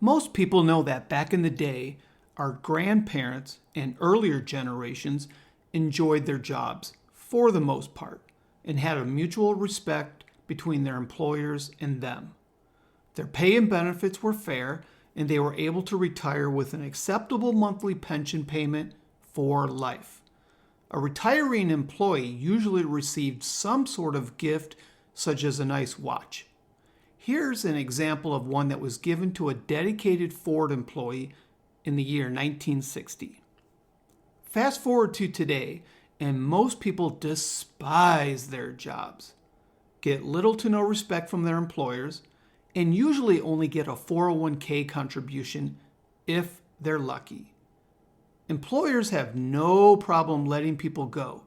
Most people know that back in the day, our grandparents and earlier generations enjoyed their jobs for the most part and had a mutual respect between their employers and them. Their pay and benefits were fair, and they were able to retire with an acceptable monthly pension payment for life. A retiring employee usually received some sort of gift, such as a nice watch. Here's an example of one that was given to a dedicated Ford employee in the year 1960. Fast forward to today, and most people despise their jobs, get little to no respect from their employers, and usually only get a 401k contribution if they're lucky. Employers have no problem letting people go,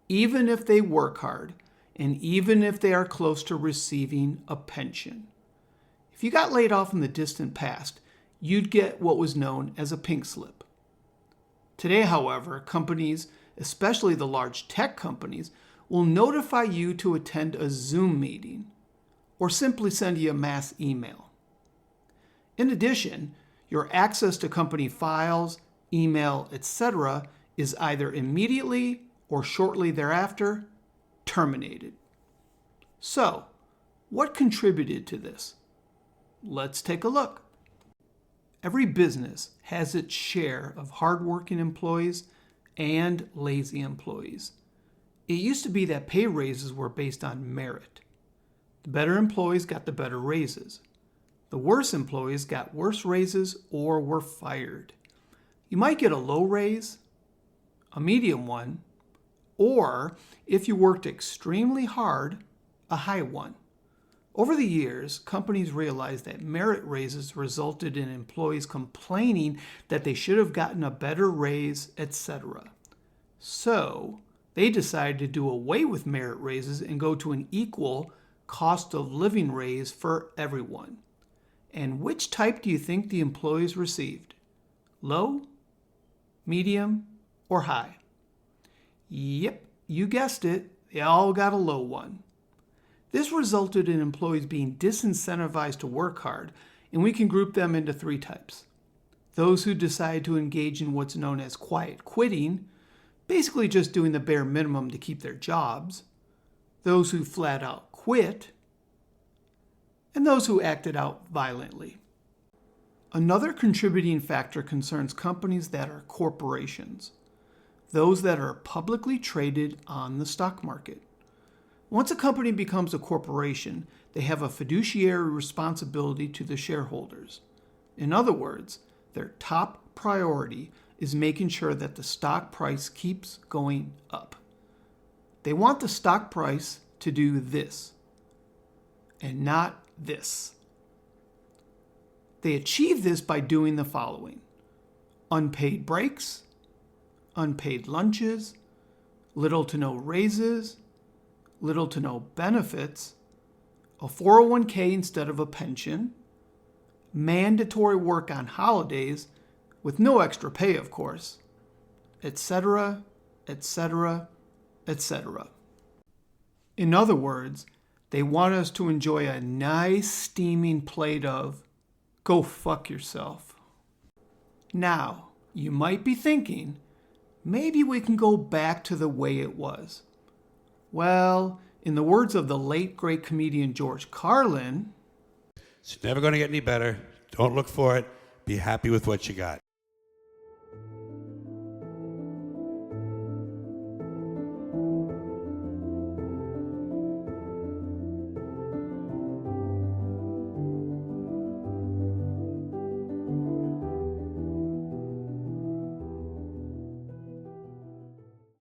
even if they work hard, and even if they are close to receiving a pension. If you got laid off in the distant past, you'd get what was known as a pink slip. Today, however, companies, especially the large tech companies, will notify you to attend a Zoom meeting or simply send you a mass email. In addition, your access to company files, email, etc. is either immediately or shortly thereafter terminated. So, what contributed to this? Let's take a look. Every business has its share of hardworking employees and lazy employees. It used to be that pay raises were based on merit. The better employees got the better raises. The worse employees got worse raises or were fired. You might get a low raise, a medium one, or if you worked extremely hard, a high one. Over the years, companies realized that merit raises resulted in employees complaining that they should have gotten a better raise, etc. So, they decided to do away with merit raises and go to an equal cost of living raise for everyone. And which type do you think the employees received? Low, medium, or high? Yep, you guessed it, they all got a low one. This resulted in employees being disincentivized to work hard, and we can group them into three types. Those who decide to engage in what's known as quiet quitting, basically just doing the bare minimum to keep their jobs. Those who flat out quit, and those who acted out violently. Another contributing factor concerns companies that are corporations, those that are publicly traded on the stock market. Once a company becomes a corporation, they have a fiduciary responsibility to the shareholders. In other words, their top priority is making sure that the stock price keeps going up. They want the stock price to do this and not this. They achieve this by doing the following: unpaid breaks, unpaid lunches, little to no raises, little to no benefits, a 401k instead of a pension, mandatory work on holidays with no extra pay, of course, etc., etc., etc. In other words, they want us to enjoy a nice steaming plate of go fuck yourself. Now, you might be thinking, maybe we can go back to the way it was. Well, in the words of the late great comedian George Carlin, it's never going to get any better. Don't look for it. Be happy with what you got.